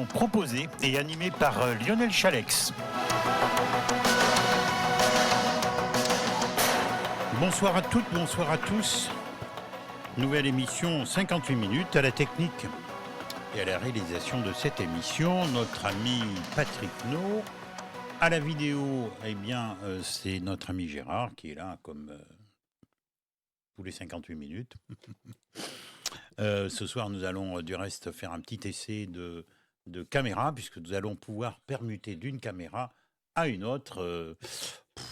Proposé et animé par Lionel Chalex. Bonsoir à toutes, bonsoir à tous. Nouvelle émission 58 minutes à la technique et à la réalisation de cette émission, notre ami Patrick No. À la vidéo, c'est notre ami Gérard qui est là comme tous les 58 minutes. Ce soir, nous allons du reste faire un petit essai de caméra, puisque nous allons pouvoir permuter d'une caméra à une autre.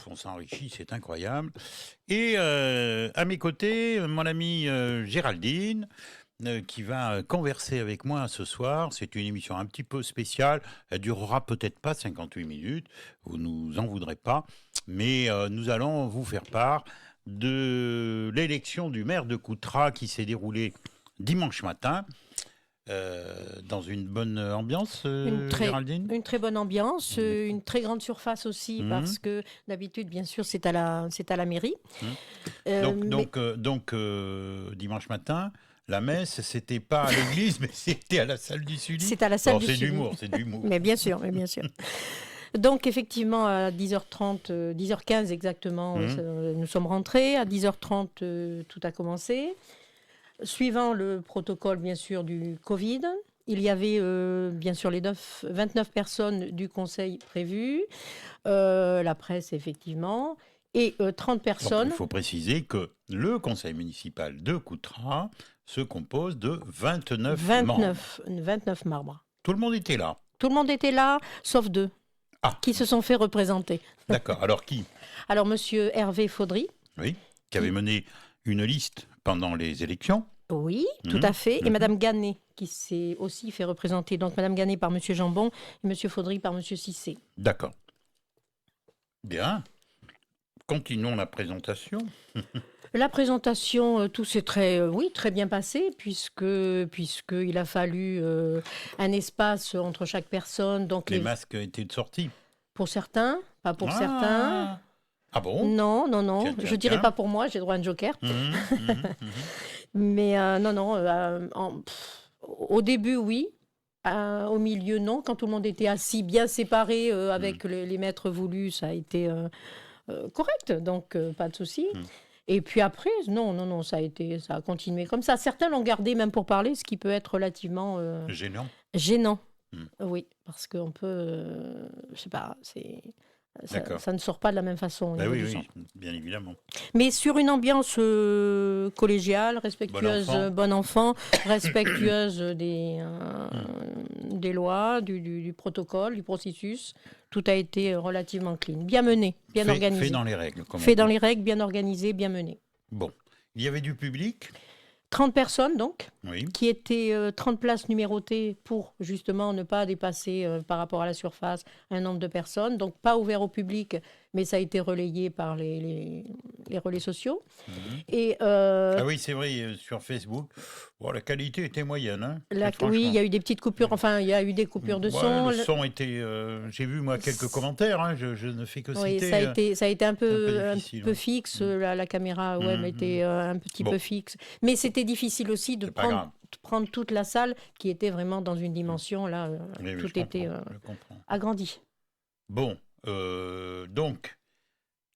On s'enrichit, c'est incroyable. Et à mes côtés, mon amie Géraldine, qui va converser avec moi ce soir. C'est une émission un petit peu spéciale. Elle durera peut-être pas 58 minutes, vous nous en voudrez pas, mais nous allons vous faire part de l'élection du maire de Coutras qui s'est déroulée dimanche matin. Dans une bonne ambiance, Géraldine ? Une très bonne ambiance, une très grande surface aussi, parce que d'habitude, bien sûr, c'est à la mairie. Donc, dimanche matin, la messe, c'était pas à l'église, mais c'était à la salle du Sully. C'est à la salle du Sully. C'est de l'humour. mais bien sûr. Donc, effectivement, à 10h30, 10h15 exactement, nous sommes rentrés. À 10h30, tout a commencé. Suivant le protocole, bien sûr, du Covid, il y avait, bien sûr, les 29 personnes du conseil prévues, la presse, effectivement, et 30 personnes. Donc, il faut préciser que le conseil municipal de Coutras se compose de 29 membres. 29 membres. Tout le monde était là. Tout le monde était là, sauf deux, qui se sont fait représenter. D'accord. Alors, qui ? Alors, monsieur Hervé Faudry. Oui, qui avait mené une liste pendant les élections. Oui, tout à fait. Et Madame Gannet, qui s'est aussi fait représenter. Donc, Madame Gannet par Monsieur Jambon et Monsieur Faudry par Monsieur Cissé. D'accord. Bien. Continuons la présentation. La présentation, tout s'est très bien passé, puisqu'il a fallu un espace entre chaque personne. Donc les masques étaient sortis. Pour certains, pas pour certains. Ah bon ? Non. Je dirais pas pour moi, j'ai droit à un joker. Mais au début, oui. Au milieu, non. Quand tout le monde était assis, bien séparé, avec les maîtres voulus, ça a été correct. Donc, pas de souci. Et puis après, non, ça a continué comme ça. Certains l'ont gardé même pour parler, ce qui peut être relativement... Gênant. Oui, parce qu'on peut... je sais pas, ça ne sort pas de la même façon. Oui, bien évidemment. Mais sur une ambiance collégiale, respectueuse, bon enfant respectueuse des lois, du protocole, du processus, tout a été relativement clean. Bien mené, bien organisé. Fait dans les règles. Fait dans les règles, bien organisé, bien mené. Bon. Il y avait du public ? 30 personnes, donc, oui. Qui étaient 30 places numérotées pour, justement, ne pas dépasser, par rapport à la surface, un nombre de personnes. Donc, pas ouvert au public, mais ça a été relayé par les relais sociaux. Et, ah oui, c'est vrai, sur Facebook, la qualité était moyenne. Hein, oui, il y a eu des petites coupures, il y a eu des coupures de son. Le son était... j'ai vu, moi, quelques commentaires, hein, je ne fais que citer. Oui, ça a été un peu fixe, la caméra web était un petit peu fixe. Mais c'était difficile aussi de prendre toute la salle, qui était vraiment dans une dimension, là, tout était agrandi. Bon, donc,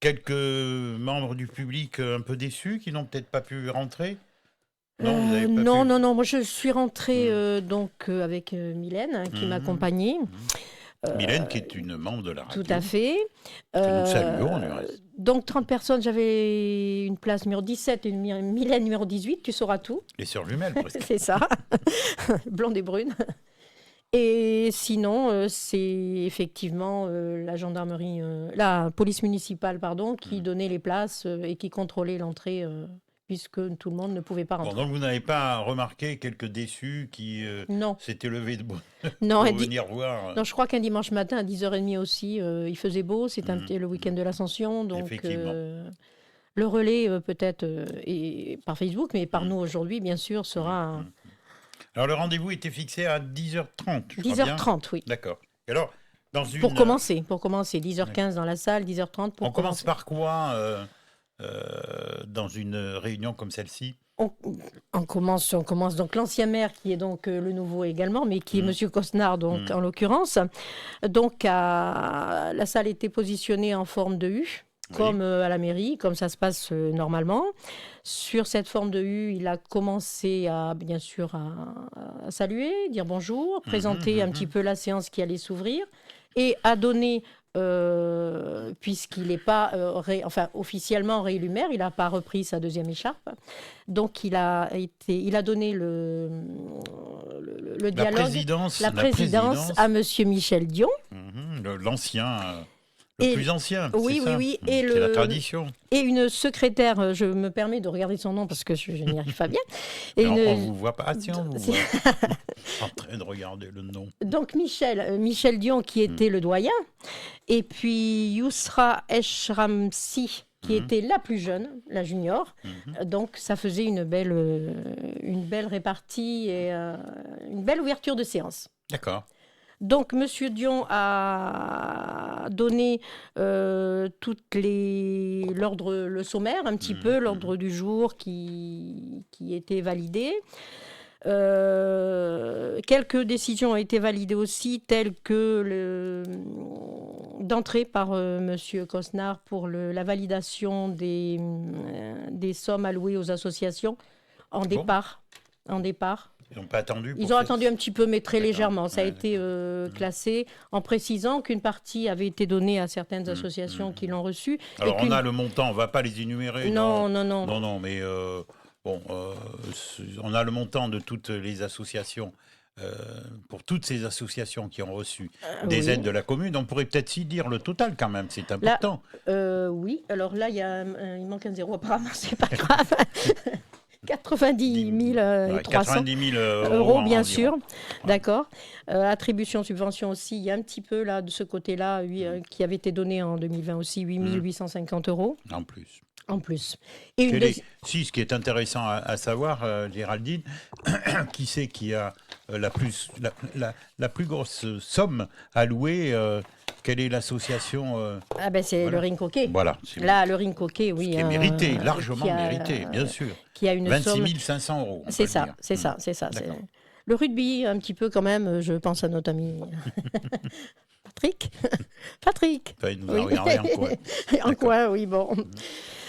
quelques membres du public un peu déçus qui n'ont peut-être pas pu rentrer ? Non, moi je suis rentrée avec Mylène qui m'accompagnait. Mylène qui est une membre de la radio. Tout à fait. Que nous saluons, du reste. Donc 30 personnes, j'avais une place numéro 17 et Mylène numéro 18, tu sauras tout. Les sœurs jumelles presque. C'est ça, blonde et brune. Et sinon, c'est effectivement la gendarmerie, la police municipale, qui donnait les places et qui contrôlait l'entrée, puisque tout le monde ne pouvait pas rentrer. Bon, donc vous n'avez pas remarqué quelques déçus qui s'étaient levés pour venir voir ? Non, je crois qu'un dimanche matin à 10h30 aussi, il faisait beau, c'était le week-end de l'Ascension, donc le relais peut-être et par Facebook, mais par nous aujourd'hui, bien sûr, sera... Alors, le rendez-vous était fixé à 10h30, je crois 10h30, oui. D'accord. Et alors, Pour commencer, 10h15 dans la salle, 10h30 pour commencer. On commence par quoi dans une réunion comme celle-ci? On, on commence donc l'ancien maire, qui est donc le nouveau également, mais qui est Mm. Monsieur Cosnard, donc en l'occurrence. Donc la salle était positionnée en forme de U, comme à la mairie, comme ça se passe normalement. Sur cette forme de U, il a commencé bien sûr à saluer, dire bonjour, présenter un petit peu la séance qui allait s'ouvrir et à donner, puisqu'il n'est pas officiellement réélu maire, il n'a pas repris sa deuxième écharpe. Donc il a donné le dialogue, la présidence à Monsieur Michel Dion. L'ancien, le plus ancien, oui, c'est ça. oui. C'est la tradition. Et une secrétaire, je me permets de regarder son nom parce que je n'y arrive pas bien. Et on ne vous voit pas. Ah tiens, on vous voit. En train de regarder le nom. Donc Michel Dion, qui était le doyen, et puis Yousra Eshramsi, qui était la plus jeune, la junior. Donc ça faisait une belle répartie et une belle ouverture de séance. D'accord. Donc, Monsieur Dion a donné le sommaire, un petit peu, l'ordre du jour qui était validé. Quelques décisions ont été validées aussi, telles que d'entrée par Monsieur Cosnard pour la validation des sommes allouées aux associations en départ. Ils n'ont pas attendu. Ils ont attendu un petit peu, mais très légèrement. Ça a été classé en précisant qu'une partie avait été donnée à certaines associations qui l'ont reçue. Alors, on a le montant, on ne va pas les énumérer. Non, mais on a le montant de toutes les associations. Pour toutes ces associations qui ont reçu des aides de la commune, on pourrait peut-être s'y dire le total quand même, c'est important. Là, oui, alors là, il manque un zéro apparemment, c'est pas grave. 90 300 euros, bien sûr. D'accord. Attribution, subvention aussi, il y a un petit peu là, de ce côté-là, qui avait été donné en 2020 aussi, 8 850 euros. En plus. Et ce qui est intéressant à savoir, Géraldine, qui c'est qui a la plus grosse somme allouée quelle est l'association c'est le Ring Coquet. Voilà. Là, le Ring Coquet, oui. Qui est mérité, largement mérité, bien sûr. Qui a une 26 500 euros. C'est ça. Le rugby, un petit peu quand même, je pense à notre ami Patrick. Enfin, il nous a regardé en coin. En coin, oui, bon.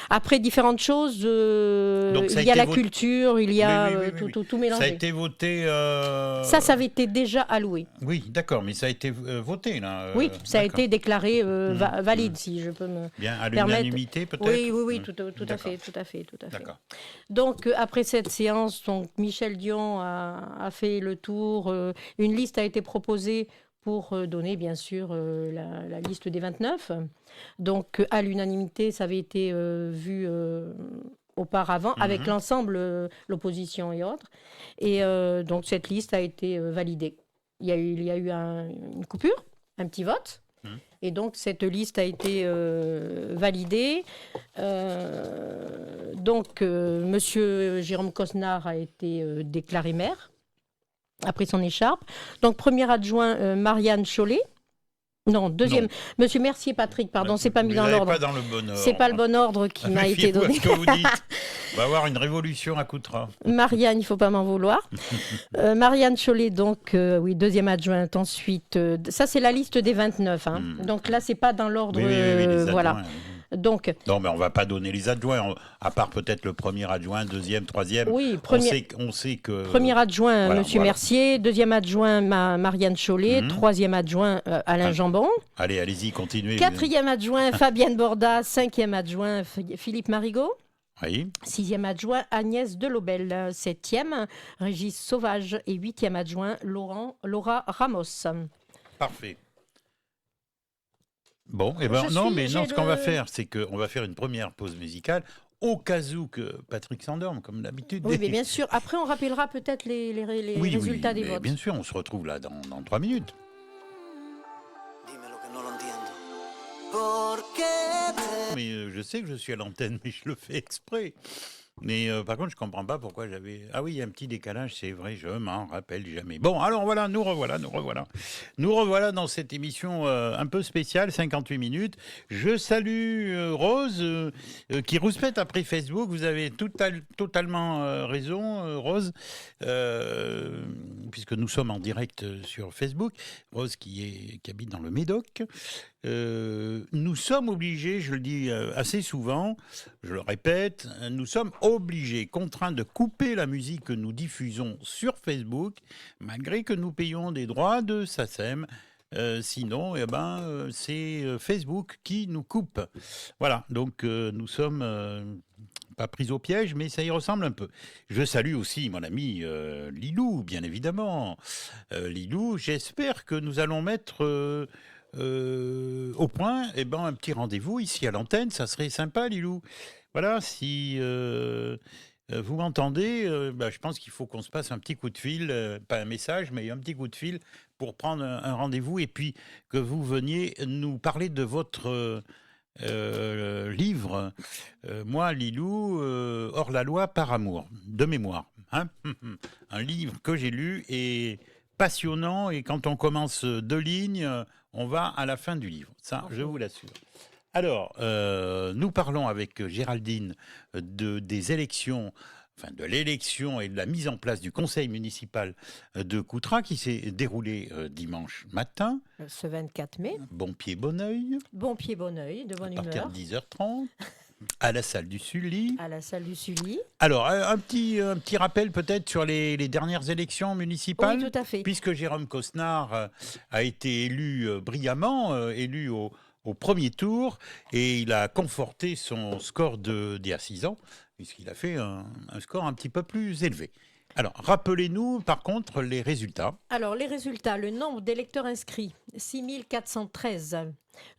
Après, différentes choses, il y a la culture, il y a tout mélangé. Ça a été voté... Ça avait été déjà alloué. Oui, d'accord, mais ça a été voté, là. Oui, ça a été déclaré valide, si je peux me Bien, à l'unanimité, peut-être. Oui, tout à fait. D'accord. Donc, après cette séance, Michel Dion a fait le tour. Une liste a été proposée pour donner, bien sûr, la liste des 29. Donc, à l'unanimité, ça avait été vu auparavant, avec l'ensemble, l'opposition et autres. Et donc, cette liste a été validée. Il y a eu une coupure, un petit vote. Et donc, cette liste a été validée. Donc, Monsieur Jérôme Cosnard a été déclaré maire, a pris son écharpe. Donc, premier adjoint, Marianne Chollet. Non, deuxième. Non. Monsieur Mercier Patrick, pardon, c'est pas mis dans l'ordre. Pas dans le bon ordre. C'est pas le bon ordre qui m'a été donné. Ce que vous dites. On va avoir une révolution à Coutras. Marianne, il faut pas m'en vouloir. Marianne Chollet, donc, oui, deuxième adjointe. Ensuite, ça c'est la liste des 29. Hein. Donc là, c'est pas dans l'ordre. Oui, voilà. Donc, non, mais on ne va pas donner les adjoints, à part peut-être le premier adjoint, deuxième, troisième. Oui, on sait que... Premier adjoint, Monsieur Mercier. Deuxième adjoint, Marianne Chollet. Troisième adjoint, Alain Jambon. Allez-y, continuez. Quatrième adjoint, Fabienne Borda. Cinquième adjoint, Philippe Marigot. Oui. Sixième adjoint, Agnès Delobel. Septième, Régis Sauvage. Et huitième adjoint, Laura Ramos. Parfait. Bon, ce qu'on va faire, c'est qu'on va faire une première pause musicale, au cas où que Patrick s'endorme, comme d'habitude. Oui, mais bien sûr. Après, on rappellera peut-être les résultats des votes. Bien sûr, on se retrouve là dans 3 minutes. Mais je sais que je suis à l'antenne, mais je le fais exprès. Mais par contre, je comprends pas pourquoi j'avais. Ah oui, il y a un petit décalage, c'est vrai, je m'en rappelle jamais. Bon, alors voilà, nous revoilà, nous revoilà. Nous revoilà dans cette émission un peu spéciale, 58 minutes. Je salue Rose, qui rouspète après Facebook. Vous avez totalement raison, Rose, euh, puisque nous sommes en direct sur Facebook. Rose qui habite dans le Médoc. Nous sommes obligés, je le dis assez souvent, je le répète, nous sommes obligés, contraints de couper la musique que nous diffusons sur Facebook, malgré que nous payons des droits de SACEM. Sinon, c'est Facebook qui nous coupe. Voilà, donc nous sommes pas pris au piège, mais ça y ressemble un peu. Je salue aussi mon ami Lilou, bien évidemment. Lilou, j'espère que nous allons mettre au point un petit rendez-vous ici à l'antenne. Ça serait sympa, Lilou. Voilà, si vous m'entendez, je pense qu'il faut qu'on se passe un petit coup de fil, pas un message, mais un petit coup de fil pour prendre un rendez-vous et puis que vous veniez nous parler de votre livre, moi, Lilou, hors la loi par amour, de mémoire. Hein. Un livre que j'ai lu et passionnant, et quand on commence 2 lignes, on va à la fin du livre. Ça, je vous l'assure. Alors, nous parlons avec Géraldine des élections, enfin de l'élection et de la mise en place du conseil municipal de Coutras qui s'est déroulé dimanche matin. Ce 24 mai. Bon pied, bon oeil. Bon pied, bon oeil, de bonne humeur. À partir de 10h30. À la salle du Sully. À la salle du Sully. Alors, un petit rappel peut-être sur les dernières élections municipales. Oui, tout à fait. Puisque Jérôme Cosnard a été élu brillamment, élu au premier tour, et il a conforté son score d'il y a 6 ans, puisqu'il a fait un score un petit peu plus élevé. Alors, rappelez-nous par contre les résultats. Alors, les résultats, le nombre d'électeurs inscrits, 6413.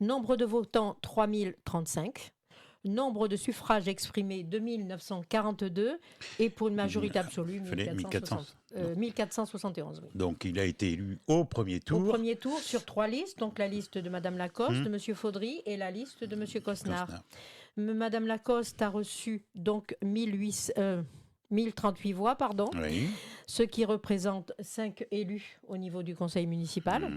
Nombre de votants, 3035. Nombre de suffrages exprimés, 2942. Et pour une majorité absolue, 1471. Oui. Donc, il a été élu au premier tour. Au premier tour, sur 3 listes. Donc, la liste de Madame Lacoste, de Monsieur Faudry et la liste de Monsieur Cosnard. Madame Lacoste a reçu donc 1038 voix, oui. Ce qui représente 5 élus au niveau du conseil municipal.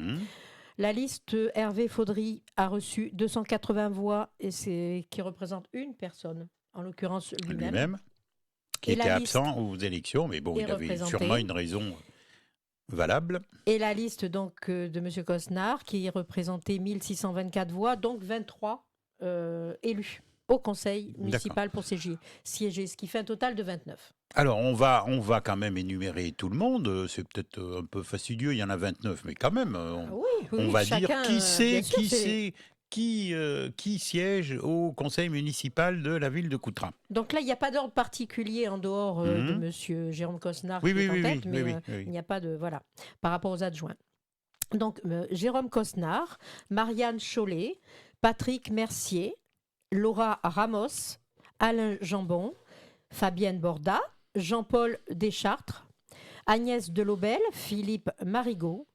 La liste Hervé Faudry a reçu 280 voix, et qui représente une personne, en l'occurrence lui-même. Qui était absent aux élections, mais bon, il avait sûrement une raison valable. Et la liste donc de M. Cosnard, qui représentait 1624 voix, donc 23 élus au conseil municipal pour siéger, ce qui fait un total de 29. Alors, on va quand même énumérer tout le monde. C'est peut-être un peu fastidieux, il y en a 29, mais quand même, on va dire qui siège au conseil municipal de la ville de Coutras. Donc là, il n'y a pas d'ordre particulier en dehors de M. Jérôme Cosnard qui est en tête, mais il n'y a pas de... Voilà, par rapport aux adjoints. Donc, Jérôme Cosnard, Marianne Chollet, Patrick Mercier, Laura Ramos, Alain Jambon, Fabienne Borda, Jean-Paul Deschartres, Agnès Delobel, Philippe Marigot,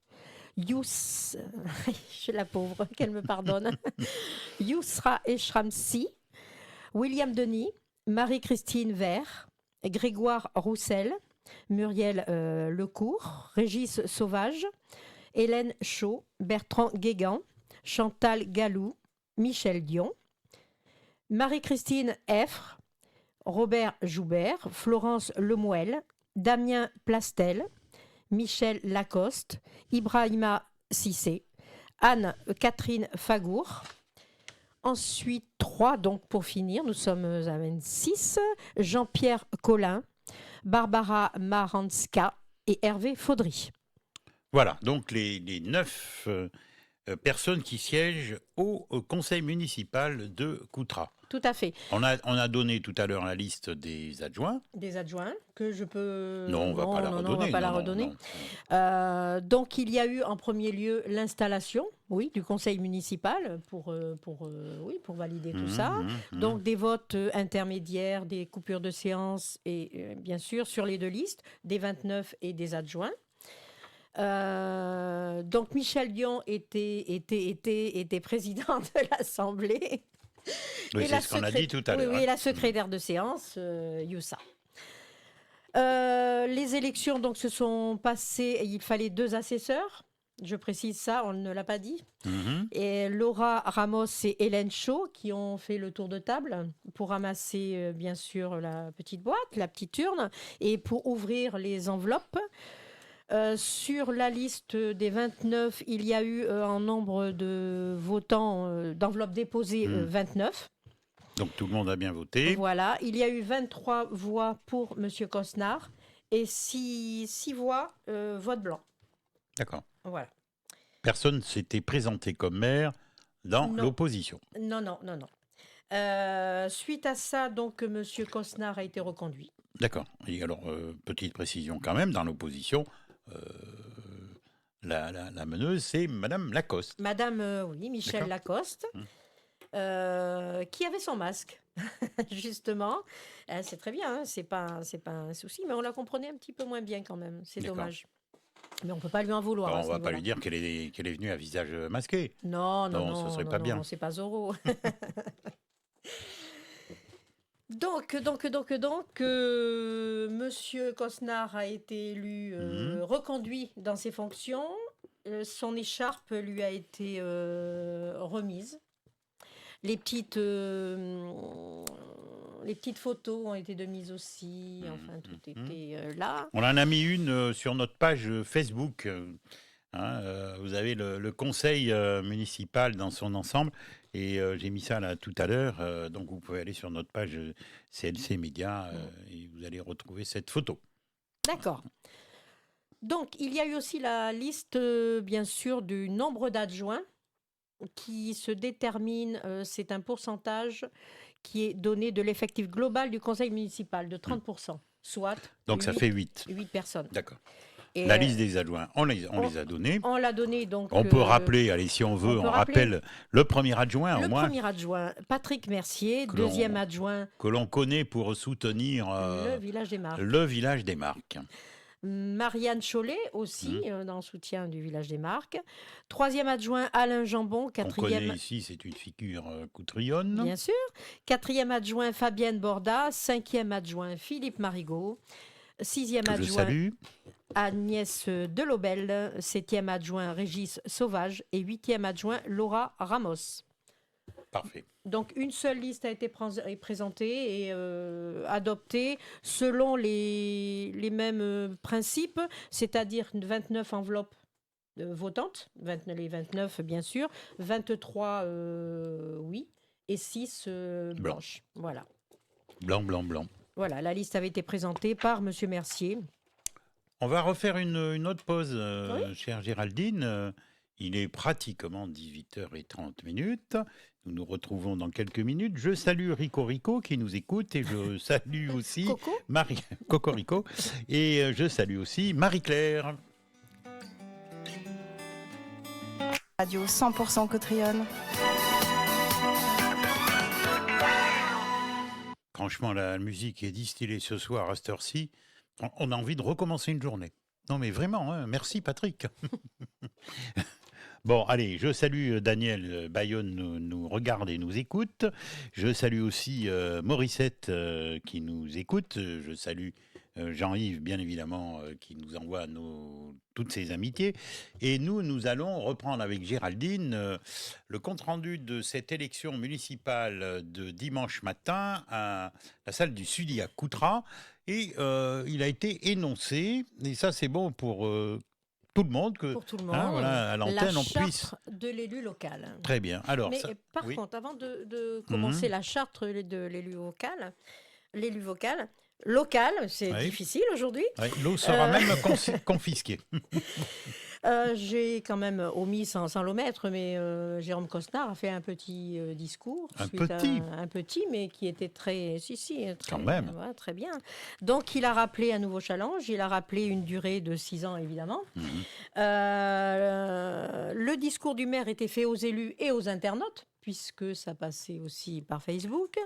je la pauvre, qu'elle me pardonne, Yousra Eshramsi, William Denis, Marie-Christine Vert, Grégoire Roussel, Muriel Lecourt, Régis Sauvage, Hélène Chaud, Bertrand Guégan, Chantal Gallou, Michel Dion, Marie-Christine Effre, Robert Joubert, Florence Lemoelle, Damien Plastel, Michel Lacoste, Ibrahima Cissé, Anne-Catherine Fagour. Ensuite, 3, donc pour finir, nous sommes à 26, Jean-Pierre Collin, Barbara Maranska et Hervé Faudry. Voilà, donc les 9 personnes qui siègent au conseil municipal de Coutras. Tout à fait. On a donné tout à l'heure la liste des adjoints. Des adjoints que je peux... Non, on ne va pas la redonner. On va pas la redonner. Donc, il y a eu en premier lieu l'installation, du conseil municipal pour valider tout ça. Donc, des votes intermédiaires, des coupures de séance et bien sûr, sur les 2 listes, des 29 et des adjoints. Donc, Michel Dion était président de l'Assemblée. Oui, Et c'est la ce qu'on a secré- dit tout à oui, l'heure. oui, hein. la secrétaire de séance, Youssa. Les élections donc se sont passées. Il fallait 2 assesseurs. Je précise ça, on ne l'a pas dit. Mhm. Et Laura Ramos et Hélène Chaud qui ont fait le tour de table pour ramasser bien sûr la petite boîte, la petite urne, et pour ouvrir les enveloppes. Sur la liste des 29, il y a eu en nombre de votants, d'enveloppes déposées, 29. Donc tout le monde a bien voté. Voilà, il y a eu 23 voix pour M. Cosnard et 6 voix vote blanc. D'accord. Voilà. Personne s'était présenté comme maire dans Non. l'opposition. Non. Suite à ça, donc, M. Cosnard a été reconduit. D'accord. Et alors, petite précision quand même, dans l'opposition, la meneuse, c'est Madame Lacoste. Madame, oui, Michel D'accord. Lacoste, qui avait son masque, justement. C'est très bien, hein, c'est pas un souci, mais on la comprenait un petit peu moins bien quand même. C'est D'accord. dommage. Mais on peut pas lui en vouloir. Alors, à on ce va pas niveau-là. lui dire qu'elle est venue à visage masqué. Non, ce serait pas bien. c'est pas Zorro. Donc, Monsieur Cosnard a été élu, reconduit dans ses fonctions. Son écharpe lui a été remise. Les petites photos ont été de mise aussi. Enfin, tout était là. On en a mis une sur notre page Facebook. Vous avez le conseil municipal dans son ensemble. Et j'ai mis ça là tout à l'heure. Donc vous pouvez aller sur notre page CLC Média et vous allez retrouver cette photo. D'accord. Donc, il y a eu aussi la liste, bien sûr, du nombre d'adjoints qui se détermine. C'est un pourcentage qui est donné de l'effectif global du conseil municipal de 30%, soit Donc ça fait 8. 8 personnes. D'accord. Et, La liste des adjoints, on les a donnés. on l'a donné donc. On peut rappeler, allez, si on veut, on rappelle le premier adjoint Le au moins. premier adjoint, Patrick Mercier, deuxième adjoint. Que l'on connaît pour soutenir le village des Marques. Le village des Marques. Marianne Chollet aussi, dans le soutien du village des Marques. Troisième adjoint, Alain Jambon. Quatrième... On connaît ici, c'est une figure coutrionne. Bien sûr. Quatrième adjoint, Fabienne Borda. Cinquième adjoint, Philippe Marigot. Sixième adjoint, je salue. Agnès Delobel. Septième adjoint, Régis Sauvage. Et huitième adjoint, Laura Ramos. Parfait. Donc, une seule liste a été présentée et adoptée selon les mêmes principes, c'est-à-dire 29 enveloppes votantes, les 29 bien sûr, 23 oui, et 6 blanches. Voilà. Blanc. Voilà, la liste avait été présentée par M. Mercier. On va refaire une autre pause, Oui. chère Géraldine. Il est pratiquement 18h30. Nous nous retrouvons dans quelques minutes. Je salue Rico qui nous écoute et je salue aussi Cocorico et je salue aussi Marie-Claire. Radio 100% Cotrionne. Franchement, la musique est distillée ce soir à cette heure-ci. On a envie de recommencer une journée. Non mais vraiment, hein, merci Patrick. Bon, allez, je salue Daniel Bayonne nous regarde et nous écoute. Je salue aussi Morissette qui nous écoute. Je salue Jean-Yves, bien évidemment, qui nous envoie toutes ses amitiés. Et nous allons reprendre avec Géraldine le compte-rendu de cette élection municipale de dimanche matin à la salle du Sudi à Coutras. Et il a été énoncé, et ça c'est bon pour... tout le monde, pour tout le monde, voilà, à l'antenne, la on puisse... charte de l'élu local. Très bien. Alors, mais ça... par contre, avant de commencer la charte de l'élu local, c'est difficile aujourd'hui. Oui, l'eau sera même confisquée. J'ai quand même omis sans l'omettre, mais Jérôme Cosnard a fait un petit discours. Un petit, mais qui était très... très, quand même. Ouais, très bien. Donc, il a rappelé un nouveau challenge. Il a rappelé une durée de 6 ans, évidemment. Le discours du maire était fait aux élus et aux internautes, puisque ça passait aussi par Facebook.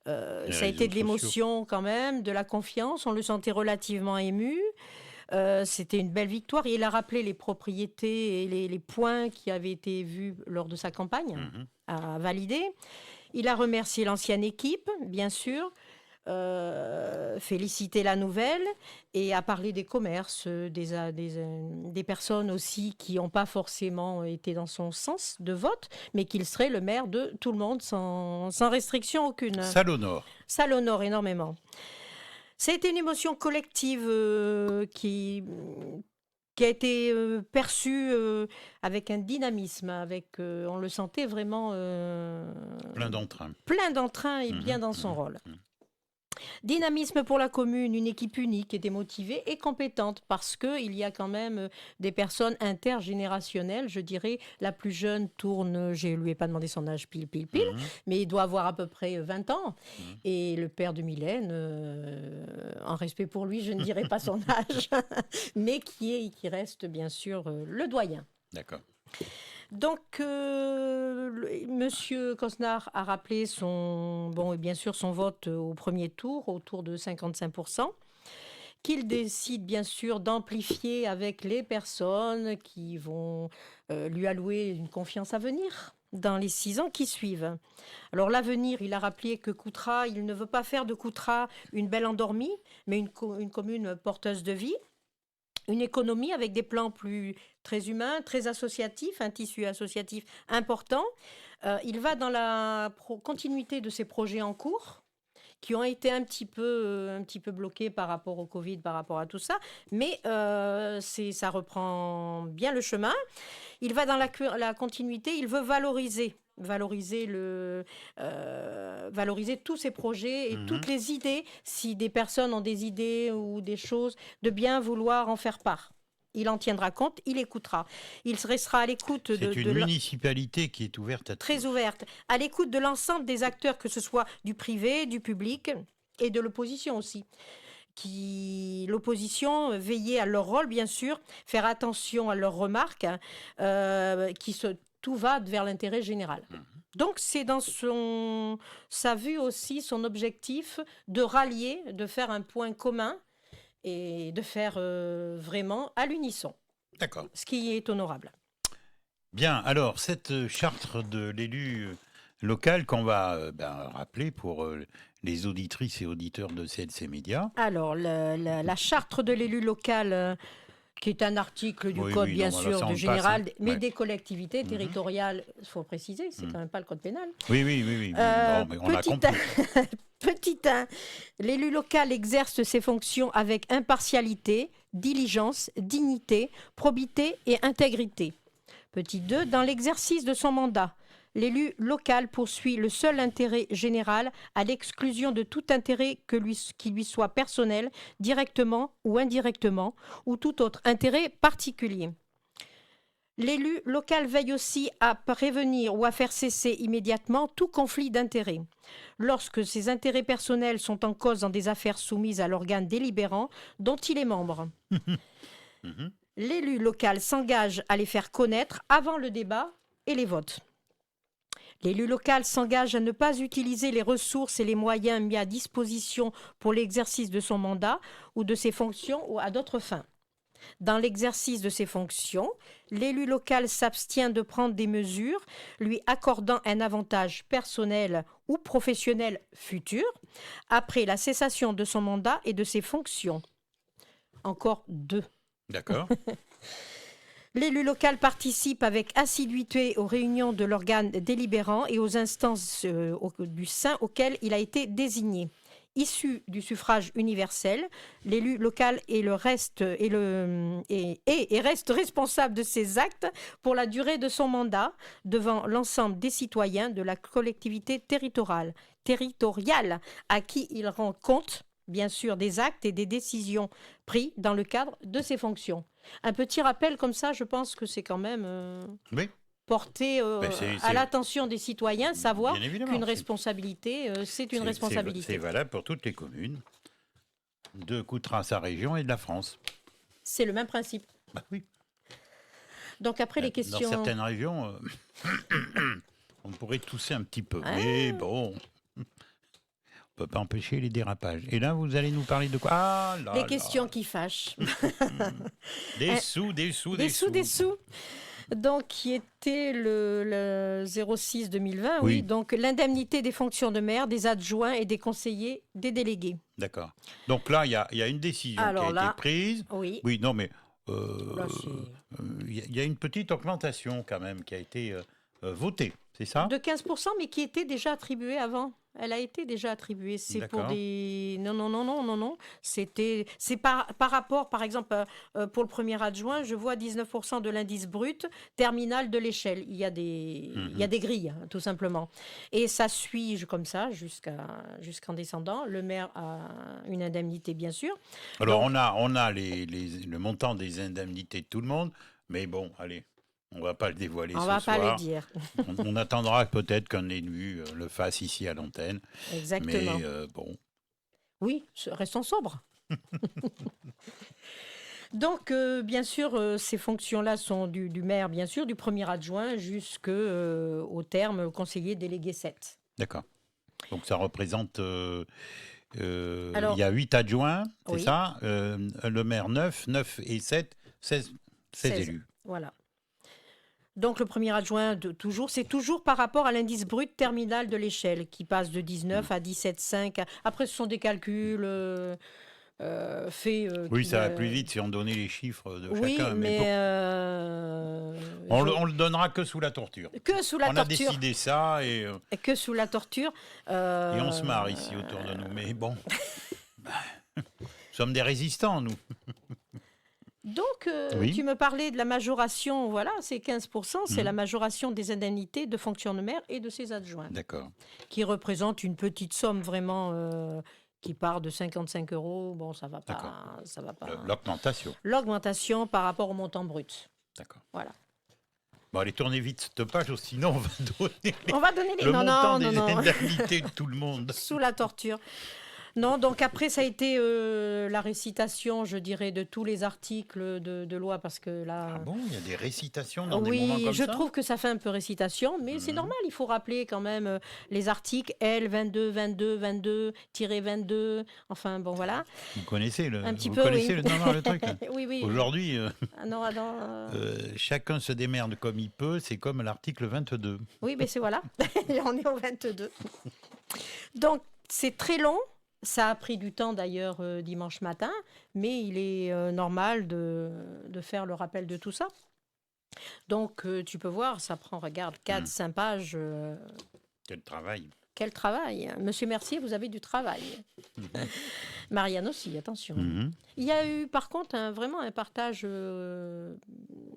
Ça a été de l'émotion quand même, de la confiance. On le sentait relativement ému. C'était une belle victoire. Et il a rappelé les propriétés et les points qui avaient été vus lors de sa campagne à valider. Il a remercié l'ancienne équipe, bien sûr, félicité la nouvelle et a parlé des commerces, des personnes aussi qui n'ont pas forcément été dans son sens de vote, mais qu'il serait le maire de tout le monde sans restriction aucune. Ça l'honore. Ça l'honore énormément. C'était une émotion collective qui a été perçue avec un dynamisme, on le sentait vraiment Plein d'entrain. Et bien dans son rôle. Dynamisme pour la commune, une équipe unique, était motivée et compétente parce qu'il y a quand même des personnes intergénérationnelles. Je dirais, la plus jeune tourne, je ne lui ai pas demandé son âge pile, mais il doit avoir à peu près 20 ans. Et le père de Mylène, en respect pour lui, je ne dirai pas son âge, mais qui reste bien sûr le doyen. D'accord. Donc, Monsieur Cosnard a rappelé son vote au premier tour, autour de 55%, qu'il décide bien sûr d'amplifier avec les personnes qui vont lui allouer une confiance à venir dans les 6 ans qui suivent. Alors l'avenir, il a rappelé que Coutras, il ne veut pas faire de Coutras une belle endormie, mais une commune porteuse de vie. Une économie avec des plans très humains, très associatifs, un tissu associatif important. Il va dans la continuité de ses projets en cours, qui ont été un petit peu bloqués par rapport au Covid, par rapport à tout ça, mais ça reprend bien le chemin. Il va dans la continuité, il veut valoriser tous ces projets et toutes les idées, si des personnes ont des idées ou des choses, de bien vouloir en faire part. Il en tiendra compte, il écoutera. Il restera à l'écoute C'est une municipalité qui est ouverte à tous. Très ouverte, à l'écoute de l'ensemble des acteurs, que ce soit du privé, du public et de l'opposition aussi. L'opposition, veiller à leur rôle, bien sûr, faire attention à leurs remarques, tout va vers l'intérêt général. Donc, c'est dans sa vue aussi, son objectif de rallier, de faire un point commun et de faire vraiment à l'unisson. D'accord. Ce qui est honorable. Bien, alors, cette charte de l'élu local qu'on va rappeler pour les auditrices et auditeurs de CLC Média. Alors, la charte de l'élu local... qui est un article du code, bien sûr, du général, mais des collectivités territoriales, il faut préciser, c'est quand même pas le code pénal. Oui. Mais on l'a compris. Petit 1, l'élu local exerce ses fonctions avec impartialité, diligence, dignité, probité et intégrité. Petit 2, dans l'exercice de son mandat, l'élu local poursuit le seul intérêt général à l'exclusion de tout intérêt qui lui soit personnel, directement ou indirectement, ou tout autre intérêt particulier. L'élu local veille aussi à prévenir ou à faire cesser immédiatement tout conflit d'intérêts. Lorsque ses intérêts personnels sont en cause dans des affaires soumises à l'organe délibérant dont il est membre. L'élu local s'engage à les faire connaître avant le débat et les votes. L'élu local s'engage à ne pas utiliser les ressources et les moyens mis à disposition pour l'exercice de son mandat ou de ses fonctions ou à d'autres fins. Dans l'exercice de ses fonctions, l'élu local s'abstient de prendre des mesures lui accordant un avantage personnel ou professionnel futur après la cessation de son mandat et de ses fonctions. Encore 2. D'accord. L'élu local participe avec assiduité aux réunions de l'organe délibérant et aux instances du sein auxquelles il a été désigné. Issu du suffrage universel, l'élu local reste responsable de ses actes pour la durée de son mandat devant l'ensemble des citoyens de la collectivité territoriale à qui il rend compte, bien sûr, des actes et des décisions pris dans le cadre de ses fonctions. Un petit rappel comme ça, je pense que c'est quand même porté à l'attention des citoyens, savoir qu'une responsabilité, c'est une responsabilité. C'est valable pour toutes les communes de Coutras, sa région et de la France. C'est le même principe. Bah oui. Donc après les questions... Dans certaines régions, on pourrait tousser un petit peu, mais bon... On ne peut pas empêcher les dérapages. Et là, vous allez nous parler de quoi? Les questions qui fâchent. Des sous. Donc, qui était le 06-2020, oui. Oui. Donc, l'indemnité des fonctions de maire, des adjoints et des conseillers, des délégués. D'accord. Donc là, il y a une décision qui Alors a là, été prise. oui. Oui, non, mais Là, c'est il y a une petite augmentation quand même qui a été votée, c'est ça? de 15%, mais qui était déjà attribuée avant. Elle a été déjà attribuée. C'est pour D'accord. des... Non, non, non, non, non, non. C'est par rapport, par exemple, pour le premier adjoint, je vois 19% de l'indice brut terminal de l'échelle. Il y a des grilles, hein, tout simplement. Et ça suit comme ça jusqu'en descendant. Le maire a une indemnité, bien sûr. Alors, Donc, on a le montant des indemnités de tout le monde, mais bon, allez, on va pas le dévoiler on ce va pas le soir. dire. On attendra peut-être qu'un élu le fasse ici à l'antenne, Exactement. mais bon, Oui, restons sobres. Donc, bien sûr, ces fonctions-là sont du maire, bien sûr, du premier adjoint jusqu'au terme conseiller délégué 7. d'accord. Donc ça représente, il y Alors, a 8 adjoints, c'est oui, ça? Le maire 9 et 7, 16 16. élus. Voilà. Donc, le premier adjoint, c'est toujours par rapport à l'indice brut terminal de l'échelle, qui passe de 19 à 17,5. Après, ce sont des calculs faits. Oui, ça va plus vite si on donnait les chiffres de Oui, chacun, mais mais bon, on le donnera que sous la torture. que sous la On a torture. décidé ça et Que sous la torture. on se marre ici autour de nous. Mais bon, nous sommes des résistants, nous. Donc, Oui. tu me parlais de la majoration, voilà, c'est 15%, c'est Mhm. la majoration des indemnités de fonction de maire et de ses adjoints, D'accord. qui représente une petite somme vraiment qui part de 55 €. Bon, ça va D'accord. pas, ça va pas. L'augmentation. L'augmentation par rapport au montant brut. D'accord. Voilà. Bon, allez, tournez vite cette page, sinon on va donner On va donner les... le Non, montant non, des non, non. indemnités de tout le monde. Sous la torture. Non, donc après, ça a été la récitation, je dirais, de tous les articles de loi, parce que là... Ah bon, il y a des récitations dans des moments Oui, comme je ça? trouve que ça fait un peu récitation, mais c'est normal, il faut rappeler quand même les articles L 22, 22, 22-22, enfin bon voilà. Vous connaissez Un petit vous peu, connaissez oui. le truc. Oui, oui. Aujourd'hui, Ah non, ah non, chacun se démerde comme il peut, c'est comme l'article 22. oui, mais c'est voilà, on est au 22. Donc c'est très long, ça a pris du temps d'ailleurs dimanche matin, mais il est normal de faire le rappel de tout ça. Donc tu peux voir, ça prend, regarde, 4-5 pages. Quel travail. Quel travail. Monsieur Mercier, vous avez du travail. Marianne aussi, attention. Mhm. Il y a eu par contre vraiment un partage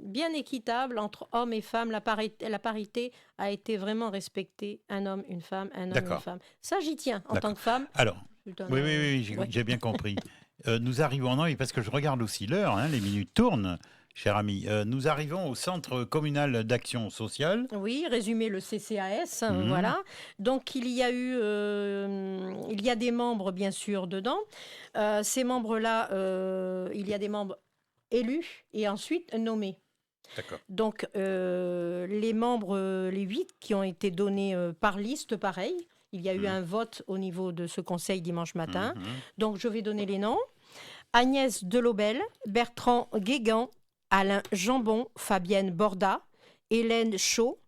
bien équitable entre hommes et femmes. La parité a été vraiment respectée. Un homme, une femme, un homme, une D'accord. femme. Ça, j'y tiens. En tant D'accord. que femme, Alors, putain, oui, ouais. j'ai bien compris. Nous arrivons, non, parce que je regarde aussi l'heure, hein, les minutes tournent, cher ami. Nous arrivons au Centre communal d'action sociale. Oui, résumer le CCAS, Mhm. voilà. Donc il y a des membres bien sûr dedans. Ces membres-là, il y a des membres élus et ensuite nommés. D'accord. Donc les membres, les 8 qui ont été donnés par liste, pareil. Il y a eu un vote au niveau de ce conseil dimanche matin. Mhm. Donc je vais donner les noms. Agnès Delobel, Bertrand Guégan, Alain Jambon, Fabienne Borda, Hélène Chaud,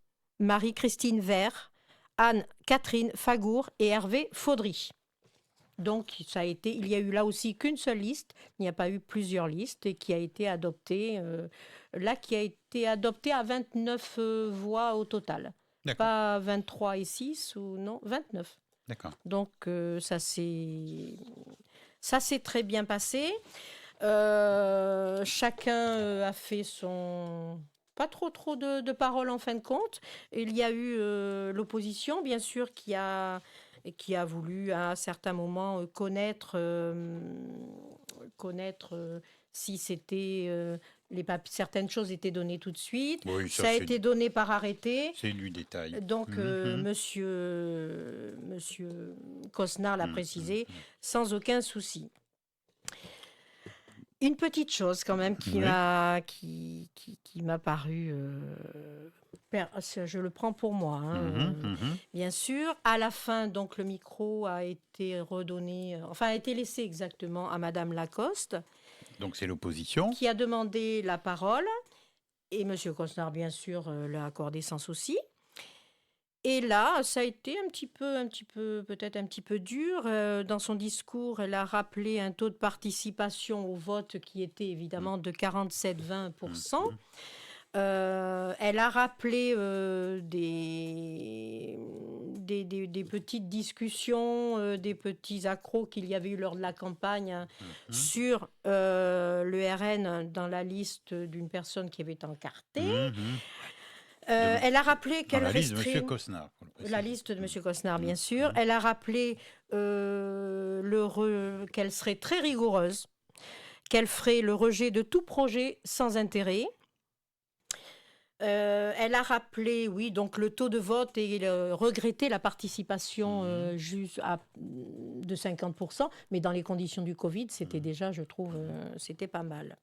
Marie-Christine Vert, Anne-Catherine Fagour et Hervé Faudry. Donc, il y a eu là aussi qu'une seule liste, il n'y a pas eu plusieurs listes, et qui a été adoptée, à 29 voix au total. D'accord. Pas 23 et 6, ou non, 29. D'accord. Donc, ça s'est très bien passé. Chacun a fait son... Pas trop de paroles en fin de compte. Il y a eu l'opposition, bien sûr, qui a voulu à certains moments connaître si c'était certaines choses étaient données tout de suite. Oui, Ça a été donné par arrêté. c'est du détail. Donc, monsieur Cosnard l'a précisé, sans aucun souci. Une petite chose quand même qui m'a paru... je le prends pour moi, hein, bien sûr. À la fin, donc, le micro a été redonné... a été laissé exactement à Madame Lacoste. Donc c'est l'opposition. Qui a demandé la parole. Et M. Cosnard, bien sûr, l'a accordé sans souci. Et là, ça a été peut-être un petit peu dur. Dans son discours, elle a rappelé un taux de participation au vote qui était évidemment de 47-20%. Elle a rappelé des petites discussions, des petits accros qu'il y avait eu lors de la campagne sur le RN dans la liste d'une personne qui avait été encartée. Elle a rappelé qu'elle la liste resterait... de M. Cosnard. La liste de M. Cosnard, bien sûr. Elle a rappelé qu'elle serait très rigoureuse, qu'elle ferait le rejet de tout projet sans intérêt. Elle a rappelé, oui, donc le taux de vote et regretté la participation juste de 50%, mais dans les conditions du Covid, c'était déjà, je trouve, c'était pas mal.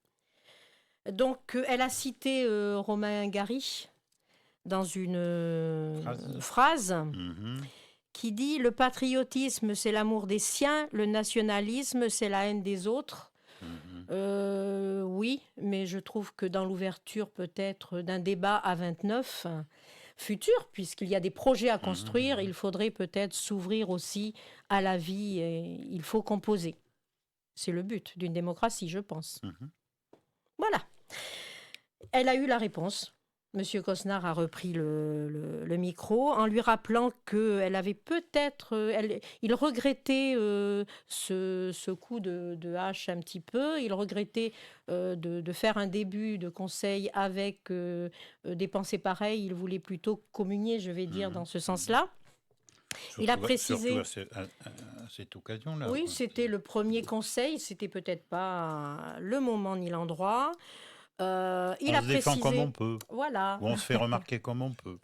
Donc, elle a cité Romain Gary dans une phrase qui dit « Le patriotisme, c'est l'amour des siens, le nationalisme, c'est la haine des autres ». Oui, mais je trouve que dans l'ouverture peut-être d'un débat à 29 futur, puisqu'il y a des projets à construire, il faudrait peut-être s'ouvrir aussi à la vie et il faut composer. C'est le but d'une démocratie, je pense. Voilà. Elle a eu la réponse. Monsieur Cosnard a repris le micro en lui rappelant qu'elle avait peut-être... il regrettait ce coup de hache un petit peu. Il regrettait de faire un début de conseil avec des pensées pareilles. Il voulait plutôt communier, je vais dire, dans ce sens-là. Il a précisé... Surtout à cette occasion-là. Oui, c'était le premier conseil. C'était peut-être pas le moment ni l'endroit. On se défend comme on peut. Voilà. Ou on se fait remarquer comme on peut.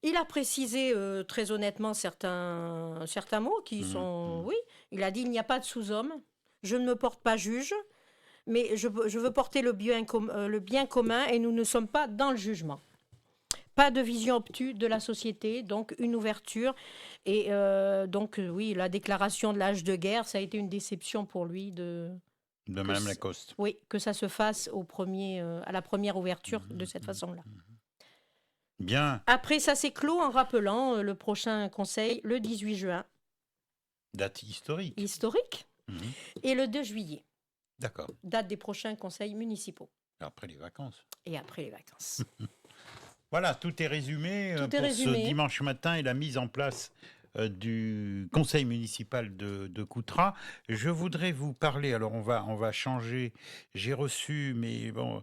Il a précisé très honnêtement certains mots qui sont... Oui, il a dit il n'y a pas de sous-homme, je ne me porte pas juge, mais je veux porter le bien commun et nous ne sommes pas dans le jugement. Pas de vision obtuse de la société, donc une ouverture. Et donc, oui, la déclaration de l'âge de guerre, ça a été une déception pour lui de Mme Lacoste. Oui, que ça se fasse à la première ouverture de cette façon-là. Bien. Après, ça s'est clos en rappelant le prochain conseil, le 18 juin. Date historique. Et le 2 juillet. D'accord. Date des prochains conseils municipaux. Après les vacances. Et après les vacances. Voilà, tout est résumé ce dimanche matin et la mise en place du conseil municipal de Coutras. Je voudrais vous parler, alors on va changer, j'ai reçu, mais bon,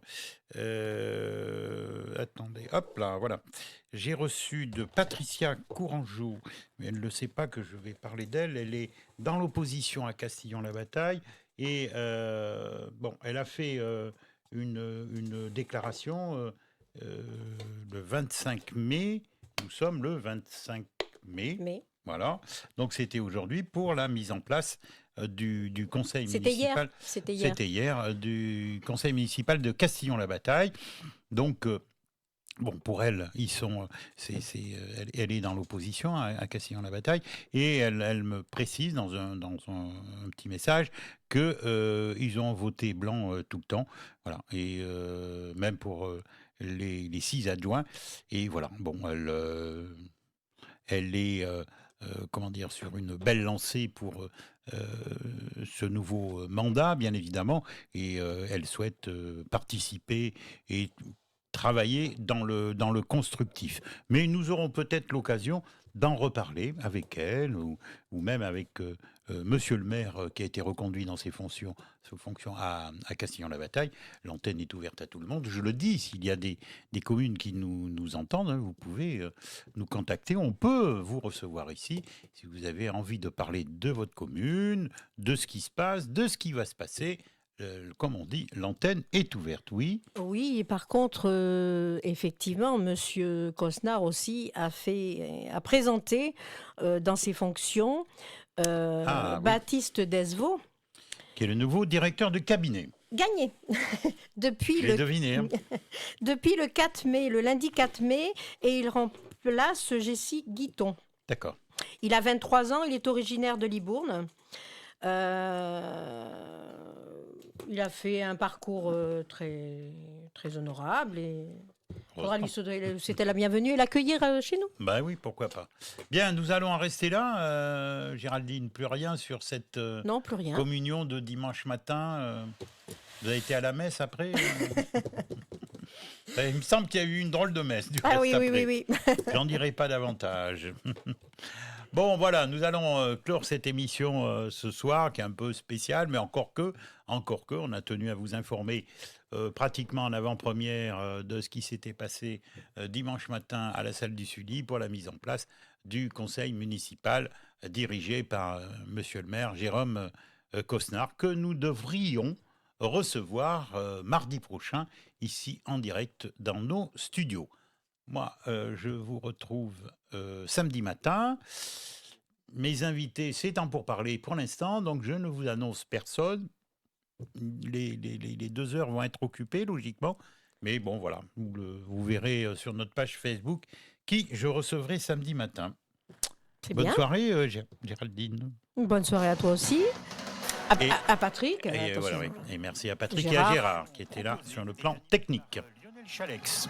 attendez, hop là, voilà. J'ai reçu de Patricia Courangeau, mais elle ne sait pas que je vais parler d'elle, elle est dans l'opposition à Castillon-la-Bataille, et bon, elle a fait une déclaration le 25 mai, nous sommes le 25 mai. Voilà, donc c'était aujourd'hui pour la mise en place du conseil municipal. C'était hier, du conseil municipal de Castillon-la-Bataille. Donc, bon, pour elle, elle est dans l'opposition à Castillon-la-Bataille et elle me précise dans un petit message qu'ils ont voté blanc tout le temps. Voilà, et même pour les 6 adjoints. Et voilà, bon, elle est... comment dire, sur une belle lancée pour ce nouveau mandat, bien évidemment, et elle souhaite participer et travailler dans le constructif. Mais nous aurons peut-être l'occasion d'en reparler avec elle ou même avec monsieur le maire qui a été reconduit dans ses fonctions à Castillon-la-Bataille. L'antenne est ouverte à tout le monde. Je le dis, s'il y a des communes qui nous entendent, vous pouvez nous contacter. On peut vous recevoir ici si vous avez envie de parler de votre commune, de ce qui se passe, de ce qui va se passer. Comme on dit, l'antenne est ouverte, oui. Oui, et par contre, effectivement, Monsieur Cosnard aussi a présenté dans ses fonctions Baptiste Desvaux, qui est le nouveau directeur de cabinet. Gagné depuis deviné, hein. Depuis le 4 mai, le lundi 4 mai, et il remplace Jessie Guiton. D'accord. Il a 23 ans, il est originaire de Libourne. Il a fait un parcours très, très honorable et faudra lui souhaiter- c'était la bienvenue et l'accueillir chez nous. Bah oui, pourquoi pas. Bien, nous allons en rester là. Géraldine, plus rien sur cette Non, plus rien. communion de dimanche matin. Vous avez été à la messe après Il me semble qu'il y a eu une drôle de messe. Du Ah reste oui, oui, après. oui, oui. J'en dirai pas davantage. Bon, voilà, nous allons clore cette émission ce soir, qui est un peu spéciale, mais encore que, on a tenu à vous informer pratiquement en avant-première de ce qui s'était passé dimanche matin à la salle du Sully pour la mise en place du conseil municipal dirigé par monsieur le maire Jérôme Cosnard, que nous devrions recevoir mardi prochain ici en direct dans nos studios. Moi, je vous retrouve samedi matin. Mes invités, c'est un pourparler pour l'instant, donc je ne vous annonce personne. Les 2 heures vont être occupées, logiquement. Mais bon, voilà, vous verrez sur notre page Facebook qui je recevrai samedi matin. C'est Bonne bien. soirée, Géraldine. Bonne soirée à toi aussi. Et- À Patrick. Et, attention. voilà, oui. Et merci à Patrick et Gérard. à Gérard qui étaient là sur le plan technique. Lionel Chalex.